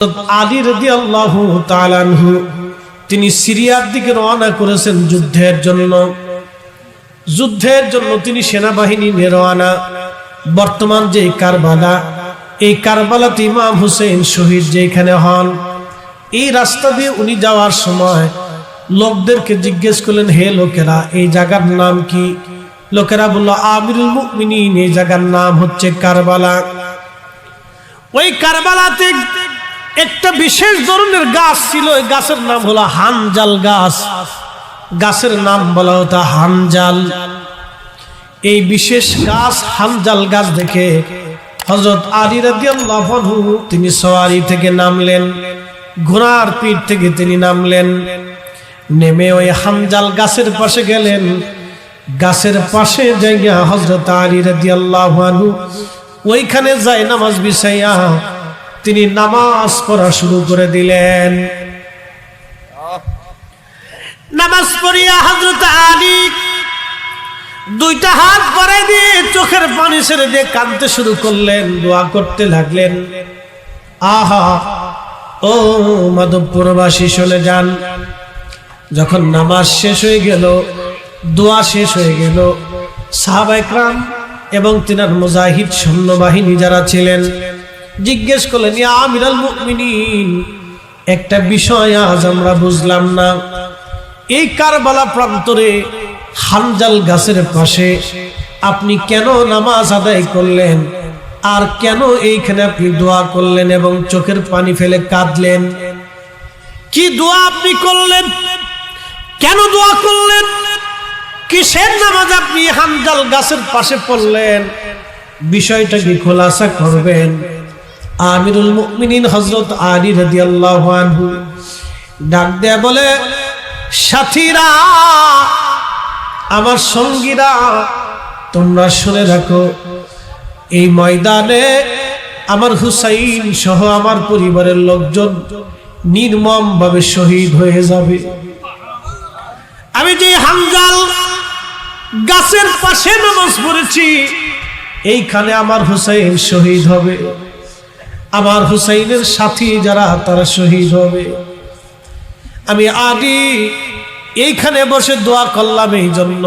আলী রাদিয়াল্লাহু তাআলা আনহু তিনি সিরিয়ার দিকে রওনা করেছেন যুদ্ধের জন্য তিনি সেনাবাহিনী নিয়ে রওনা। বর্তমান যে কারবালা, এই কারবালাতে ইমাম হুসেন শহীদ যেখানে হন, এই রাস্তা দিয়ে উনি যাওয়ার সময় লোকদেরকে জিজ্ঞেস করলেন, হে লোকেরা, এই জায়গার নাম কি? লোকেরা বলল, আমিরুল মুমিনিন, এই জায়গার নাম হচ্ছে কারবালা। ওই কারবালাতে একটা বিশেষ ধরনের গাছ ছিল, ওই গাছের নাম হলো হানজাল গাছ। গাছের নাম বলা হতো হানজাল। এই বিশেষ গাছ হানজাল গাছ দেখে হযরত আলী রাদিয়াল্লাহু আনহু তিনি সওয়ারি থেকে নামলেন, ঘোড়ার পিঠ থেকে তিনি নামলেন, নেমে ওই হানজাল গাছের পাশে গেলেন। গাছের পাশে জায়গা হযরত আলী রাদিয়াল্লাহু আনহু ওইখানে যায় নামাজ বিছাইয়া তিনি নামাজ পড়া শুরু করে দিলেন। নামাজ পড়িয়া হযরত আলী দুইটা হাত বাড়াই দিয়ে চোখের পানি ছেড়ে দিয়ে কাঁদতে শুরু করলেন, দোয়া করতে লাগলেন। আহা, ও মাধবপুরবাসী শুনে যান, যখন নামাজ শেষ হয়ে গেল, দোয়া শেষ হয়ে গেল, সাহাবায়ে কেরাম এবং তিনার মুজাহিদ সৈন্যবাহিনী যারা ছিলেন জিজ্ঞেস করলেন, ইয়া আমিরুল মুমিনিন, একটা বিষয় আজ আমরা বুঝলাম না, এই কারবালা প্রান্তরে হানজাল গাছের পাশে আপনি কেন নামাজ আদায় করলেন, আর কেন এইখানে আপনি দোয়া করলেন এবং চোখের পানি ফেলে কাঁদলেন? কি দোয়া আপনি করলেন? কেন দোয়া করলেন? কিসের নামাজ আপনি হানজাল গাছের পাশে পড়লেন? বিষয়টা কি খোলাসা করবেন? আমিরুল মুমিনিন হযরত আলী রাদিয়াল্লাহু আনহু ডাক দেয়া বলে, সাথীরা, আমার সঙ্গীরা, তোমরা শুনে রাখো, এই ময়দানে আমার হুসাইন সহ আমার পরিবারের লোকজন নির্মম ভাবে শহীদ হয়ে যাবে। আমি যে হানজাল গাছের পাশে নামাজ পড়েছি, এইখানে আমার হুসাইন শহীদ হবে, আমার হুসাইনের সাথী যারা তারা শহীদ হবে। আমি আলী এইখানে বসে দোয়া করলাম, এই জন্য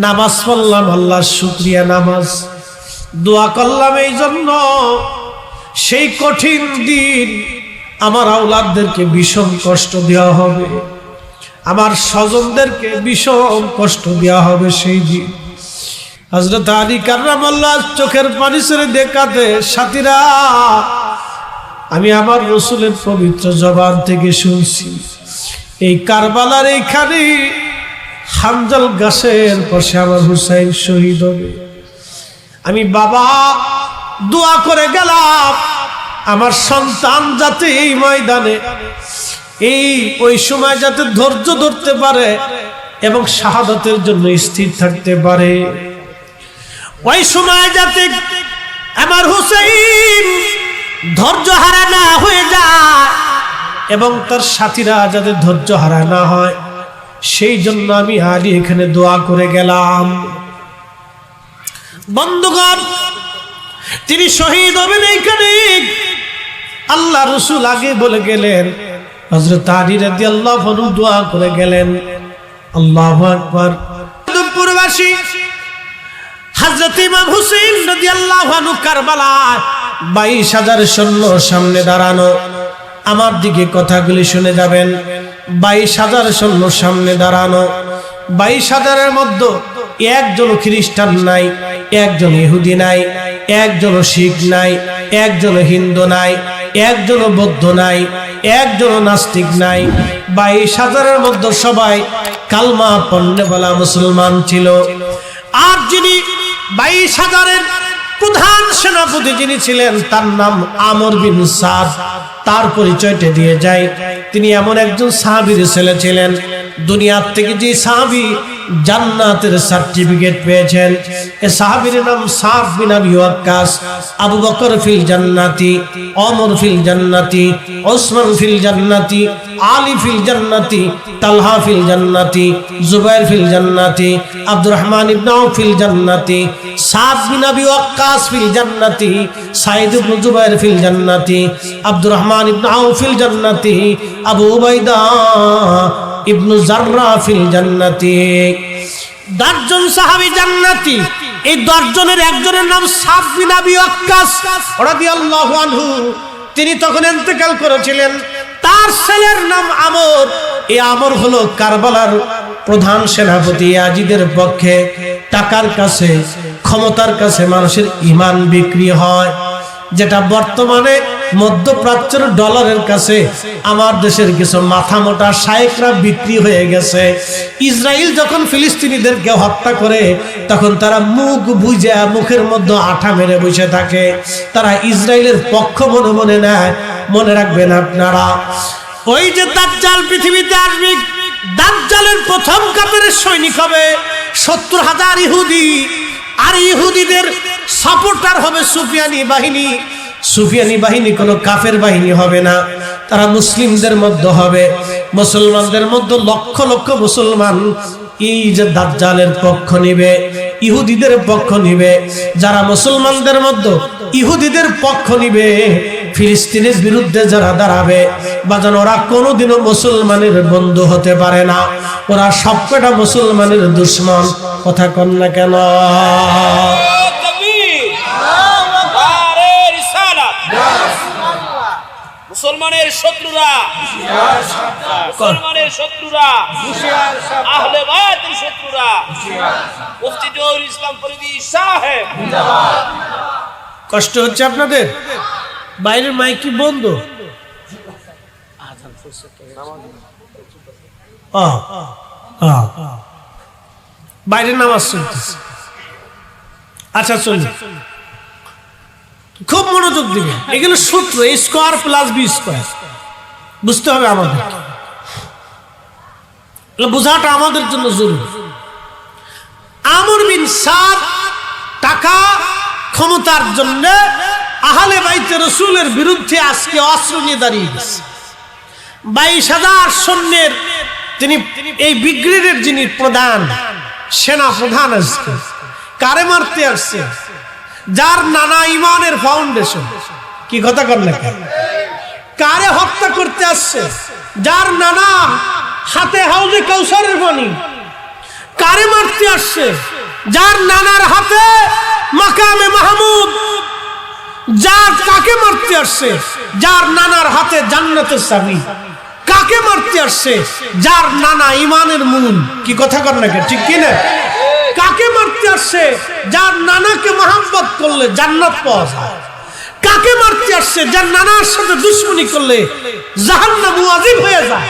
নামাজ পড়লাম আল্লাহর শুকরিয়া নামাজ, দোয়া করলাম এই জন্য সেই কঠিন দিন আমার আওলাদদেরকে ভীষণ কষ্ট দেওয়া হবে, আমার স্বজনদেরকে ভীষণ কষ্ট দেওয়া হবে সেই দিন। হযরত আলী কাররামাল্লাহ চোখের পানি ছেড়ে দেখাতে, সাথীরা, আমি আমার রাসূলের পবিত্র জবান থেকে শুনছি, এই কারবালার এইখানে হানজাল গাছের পাশে আমার হুসাইন শহীদ হবে। আমি বাবা দোয়া করে গেলাম আমার সন্তান যাতে এই ময়দানে ওই সময় যাতে ধৈর্য ধরতে পারে এবং শাহাদাতের জন্য স্থির থাকতে পারে, ওই সময় যাতে আমার হুসাইন ধৈর্য হারা না হয়ে যায় এবং তার সাথীরা যাতে ধৈর্য হারা না হয়, সেই জন্য আমি আলী এখানে দোয়া করে গেলাম। বন্ধুগণ, তিনি শহীদ হবেন এইখানে, আল্লাহ রাসূল আগে বলে গেলেন, হযরত আলী রাদিয়াল্লাহু আনহু দোয়া করে গেলেন। আল্লাহু আকবার। মাধবপুরবাসী হযরত ইমাম হুসাইন রাদিয়াল্লাহু আনহু কারবালায় 22,000 সৈন্য সামনে দাঁড়ানো। আমার দিকে কথাগুলি শুনে যাবেন। 22,000 সৈন্য সামনে দাঁড়ানো। 22,000-এর মধ্যে একজন খ্রিস্টান নাই, একজন ইহুদি নাই, একজন শিখ নাই, একজন হিন্দু নাই, একজন বৌদ্ধ নাই, একজন নাস্তিক নাই। 22,000-এর মধ্যে সবাই কালমা পড়নেওয়ালা মুসলমান ছিল। আর যিনি 22,000-এর প্রধান সেনাপতি যিনি ছিলেন, তার নাম আমর বিন সাদ। তার পরিচয়টা দিয়ে যায়, তিনি এমন একজন সাহাবীর ছেলে ছিলেন, দুনিয়ার থেকে যে সাহাবী জান্নাতের সার্টিফিকেট পেয়েছেন। এ সাহাবীর নাম সাদ বিন আবি ওয়াক্কাস। আবু বকর ফিল জান্নাতি, ওমর ফিল জান্নাতি, ওসমান ফিল জান্নাতি, আলী ফিল জান্নাতি, তালহা ফিল জান্নাতি, জুবাইর ফিল জান্নাতি, আব্দুর রহমান ইবনে আউফ ফিল জান্নাতি, সাদ বিন আবি ওয়াক্কাস ফিল জান্নাতি, সাইদ ইবনে জুবাইর ফিল জান্নাতি, আব্দুর রহমান ইবনে আউফ ফিল জান্নাতি, আবু উবাইদা ইবনে জাররা ফিল জান্নাতি। 10 জন সাহাবী জান্নাতি। এই 10 জনের একজনের নাম সাদ বিন আবি ওয়াক্কাস রাদিয়াল্লাহু আনহু। তিনি তখন ইন্তেকাল করেছিলেন। তার ছেলের নাম আমর। এই আমর হলো কারবালার প্রধান সেনাপতি। ইয়াজিদের পক্ষে টাকার কাছে, ক্ষমতার কাছে মানুষের ঈমান বিক্রি হয়, যেটা বর্তমানে মধ্যপ্রাচ্যের ডলারের কাছে আমার দেশের কিছু মাথা মোটা শায়েখরা বিক্রি হয়ে গেছে। ইসরায়েল যখন ফিলিস্তিনিদেরকে হত্যা করে তখন তারা মুখ বুঝে মুখের মধ্যে আঠা মেরে বসে থাকে। তারা ইসরায়েলের পক্ষ মনে মনে নেয়। মনে রাখবেন আপনারা, ওই যে দাজ্জাল পৃথিবীতে আসবে, দাজ্জালের প্রথম কাফেরের সৈনিক হবে 70,000 ইহুদি। আর ইহুদিদের সাপোর্টার হবে সুফিয়ানি বাহিনী। সুফিয়ানি বাহিনী কোনো কাফের বাহিনী হবে না, তারা মুসলিমদের মধ্যে হবে। মুসলমানদের মধ্যে লক্ষ লক্ষ মুসলমান এই যে দাজ্জালের পক্ষ নিবে, ইহুদিদের পক্ষ নিবে। যারা মুসলমানদের মধ্যে ইহুদিদের পক্ষ নিবে, ফিলিস্তিনের বিরুদ্ধে যারা দাঁড়াবে, বাজান ওরা কোনোদিনও মুসলমানের বন্ধু হতে পারে না। ওরা সবকটা মুসলমানের দুশ্মন। কথা কন না কেন? মুসলমানের শত্রুরা, মুসলমানের শত্রুরা, আহলে বায়তের শত্রুরা, মুফতি জহুরুল ইসলাম ফরিদী সাহেব। কষ্ট হচ্ছে আপনাদের? বাইরের মাইক কি বন্ধ? বাইরের নামাজ চলতেছে। আচ্ছা চলুন, খুব মনোযোগ দিবেন। এগুলো সূত্র, a square plus B square বুঝতে হবে আমাদের। বোঝাটা আমাদের জন্য জরুরি। আমর বিন সাদ টাকা ক্ষমতার জন্য আহলে বাইতে রাসূলের বিরুদ্ধে আজকে অস্ত্র নিয়ে দাঁড়িয়ে গেছে। 22,000 সৈন্যের তিনি এই ব্রিগেডের যিনি প্রধান, সেনা প্রধান, আজকে কারে মারতে আসছে? যার নানা ইমানের ফাউন্ডেশন। কি কথা কর না? কারে হত্যা করতে আসছে? যার নানা হাতে হাউজে কাউসারের পানি। কারে মারতে আসছে? যার নানার হাতে মাকামে মাহমুদ। যার কাকে মারতে আসছে? যার নানার হাতে জান্নাতের চাবি। কাকে মারতে আসছে? যার নানা ইমানের মূল। কি কথা কর না? ঠিক কি না? কাকে মারতে আসছে? যার নানাকে মহব্বত করলে জান্নাত পাওয়া যায়। কাকে মারতে আসছে? যার নানার সাথে দুশমনি করলে জাহান্নাম ওয়াজিব হয়ে যায়।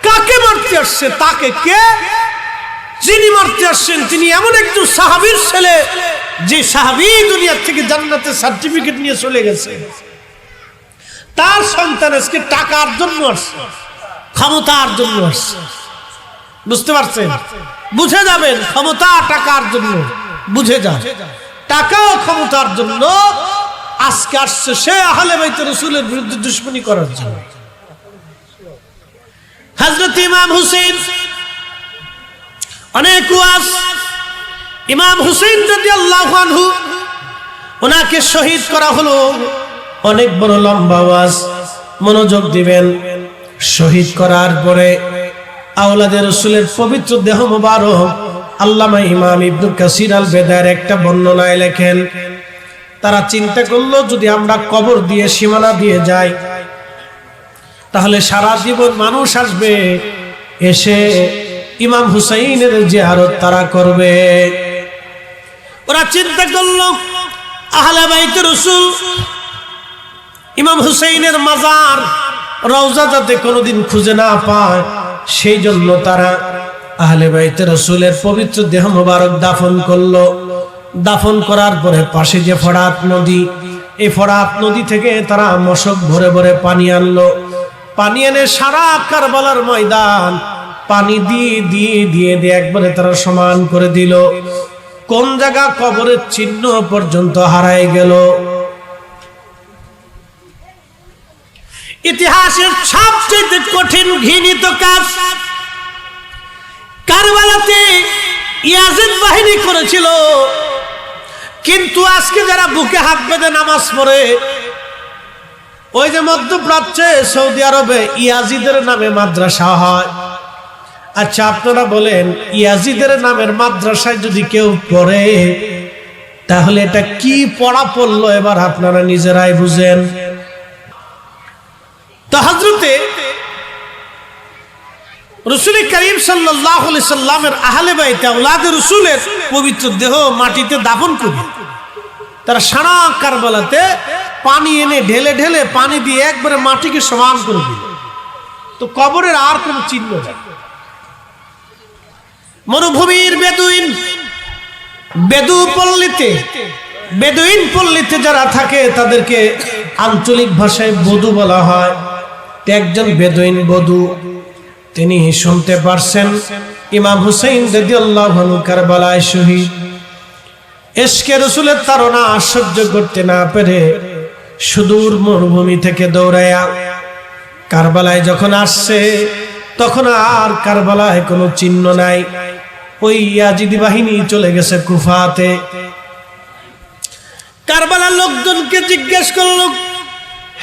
কাকে মারতে আসছে? তাকে কে? যিনি মারতে আসছেন তিনি এমন একজন সাহাবীর ছেলে, যে সাহাবী দুনিয়া থেকে জান্নাতের সার্টিফিকেট নিয়ে চলে গেছে। তার সন্তান আজকে টাকার জন্য আসছে, ক্ষমতার জন্য আসছে। বুঝতে পারছেন? বুঝে যাবেন, ক্ষমতা টাকার জন্য। বুঝে যান, টাকা ও ক্ষমতার জন্য আজকে আসছে সে আহলে বাইত রাসূলের বিরুদ্ধে দুশমনি করার জন্য। হযরত ইমাম হুসাইন অনেক ওয়াজ। ইমাম হুসাইন রাদিয়াল্লাহু আনহু, ওনাকে শহীদ করা হলো। অনেক বড় লম্বা ওয়াজ, মনোযোগ দিবেন। শহীদ করার পরে আওলাদে রাসূলের পবিত্র দেহ মোবারক আল্লামা ইমাম ইবনে কাসির আল বেদার একটা বর্ণনায় লেখেন, তারা চিন্তা করলো যদি আমরা কবর দিয়ে সীমানা দিয়ে যাই তাহলে সারা জীবন মানুষ আসবে, এসে ইমাম হুসাইনের জিয়ারত তারা করবে। ওরা চিন্তা করলো আহলে বাইত রাসূল ইমাম হুসাইনের মাজার রওজা যাতে কোনোদিন খুঁজে না পায়, সেই জন্য তারা আহলে বাইত রাসূলের পবিত্র দেহ মোবারক দাফন করলো। দাফন করার পরে পাশে যে ফরাত নদী, এই ফরাত নদী থেকে তারা মশক ভরে ভরে পানি আনলো। পানি এনে সারা কারবালার ময়দান পানি দিয়ে দিয়ে দিয়ে দিয়ে একবারে তারা সমান করে দিল। কোন জায়গা কবরের চিহ্ন পর্যন্ত হারায় গেল। ইতিহাসের সবচেয়ে কঠিন ঘৃণিত কাজ কারবালাতে ইয়াজিদ বাহিনী করেছিল। কিন্তু আজকে যারা বুকে হাত বেঁধে নামাজ পড়ে, ওই যে মধ্যপ্রাচ্যে সৌদি আরবে ইয়াজিদের নামে মাদ্রাসা হয়। আচ্ছা আপনারা বলেন, ইয়াজিদের নামের মাদ্রাসায় যদি কেউ পড়ে তাহলে এটা কি পড়া পড়লো এবার আপনারা নিজেরাই বুঝেন। তো হযরতে রাসূল করিম সাল্লাল্লাহু আলাইহি সাল্লামের আহলে বাইত আওলাদে রাসূলের পবিত্র দেহ মাটিতে দাফন করে তারা সারা কারবালাতে পানি এনে ঢেলে ঢেলে পানি দিয়ে একবারে মাটিকে সমান করে দিল। তো কবরের আর কোনো চিহ্ন নেই। মরুভূমির বেদুইন পল্লীতে যারা থাকে তাদেরকে আঞ্চলিক ভাষায় বধু বলা হয়। একজন বেদুইন বধু, তিনি শুনতে পারছেন ইমাম হুসাইন রাদিয়াল্লাহু আনহু কারবালায় শহীদ। ইশকে রাসূলের তাড়না সহ্য করতে না পেরে সুদূর মরুভূমি থেকে দৌড়ায়া কারবালায় যখন আসছে, তখন আর কারবালায় কোনো চিহ্ন নাই। ওই ইয়াজিদি বাহিনী চলে গেছে কুফাতে। কারবালার লোকজনকে জিজ্ঞেস করলো,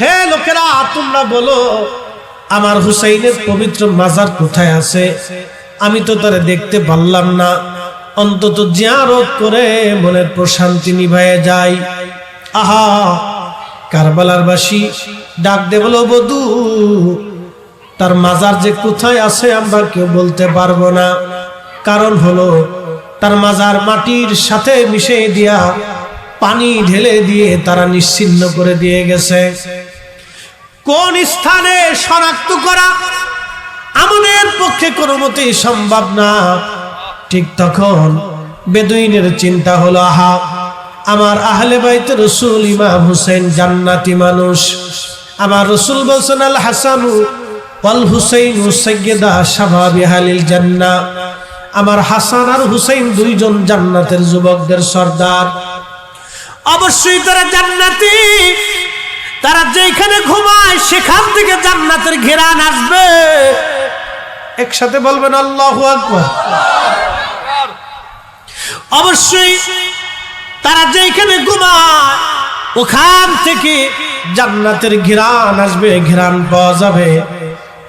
হে লোকেরা, তোমরা বলো আমার হুসাইনের পবিত্র মাজার কোথায় আছে? আমি তো তারে দেখতে পারলাম না। অন্তত জিয়ারত করে মনের প্রশান্তি নিভায়ে যায়। আহা, কারবালার বাসী ডাক দে বলো, বধু তার মাজার যে কোথায় আছে আমরা কেউ বলতে পারবো না। কারণ হলো তার মাজার মাটির সাথে মিশে দিয়া পানি ঢেলে দিয়ে তারা নিশ্চিহ্ন করে দিয়ে গেছে। কোন স্থানে শনাক্ত করা আমাদের পক্ষে কোনো মতেই সম্ভব না। ঠিক তখন বেদুইনের চিন্তা হলো, আহা, আমার আহলে বাইতে রাসূল ইমাম হুসাইন জান্নাতি মানুষ। আমার রাসূল বলেছেন, আল হাসানু ওয়াল হুসাইনু সাইয়্যিদা শাবাবি আহলিল জান্নাহ। আমার হাসান আর হুসাইন দুইজন জান্নাতের যুবকদের সর্দার। অবশ্যই তারা জান্নাতি। তারা যেখানে ঘুমায় সেখান থেকে জান্নাতের ঘেরান আসবে। একসাথে বলবেন আল্লাহু আকবার। অবশ্যই তারা যেখানে ঘুমায় ওখান থেকে জান্নাতের ঘেরান আসবে, ঘেরান পাওয়া যাবে।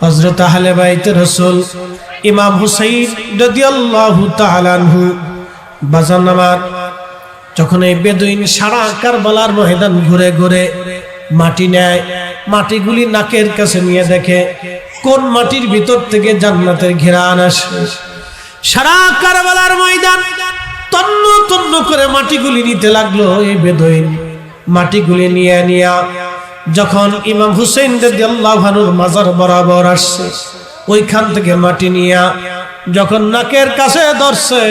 হযরত আহলে বাইত রাসূল ইমাম হুসাইন রাদিয়াল্লাহু তাআলা আনহু বাজান আমার, যখন এই বেদুইন সারা কারবালার ময়দান ঘুরে ঘুরে মাটি নেয়, মাটিগুলি নাকের কাছে নিয়ে দেখে কোন মাটির ভিতর থেকে জান্নাতের ঘেরান আসে। সারা কারবালার ময়দান তন্ন তন্ন করে মাটিগুলি নিতে লাগলো। এই বেদুইন মাটিগুলি নিয়ে নিয়া যখন ইমাম হুসাইন রাদিয়াল্লাহু আনহুর মাজার বরাবর আসছে, ওইখান থেকে মাটি নিয়া যখন নাকের কাছে ধরছে,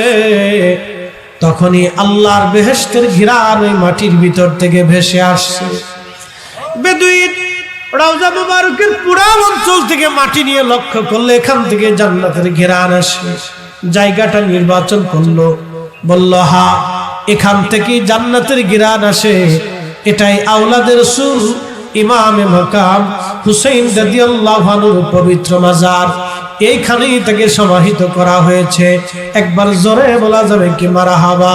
তখনই আল্লাহর বেহেশতের ঘিরান ওই মাটির ভিতর থেকে ভেসে আসছে। বেদুইন রওজা মুবারকের পুরা অঞ্চল থেকে মাটি নিয়ে লক্ষ্য করলে এখান থেকে জান্নাতের ঘিরান আসে। জায়গাটা নির্বাচন করলো, বলল, হা, এখান থেকে জান্নাতের ঘিরান আসে। এটাই আওলাদের রাসূল ইমামে মাকাম হুসাইন রাদিয়াল্লাহু আনহুর পবিত্র মাজার। এইখানেই তাকে সমাহিত করা হয়েছে। একবার জোরে বলা যাবে কি মারহাবা।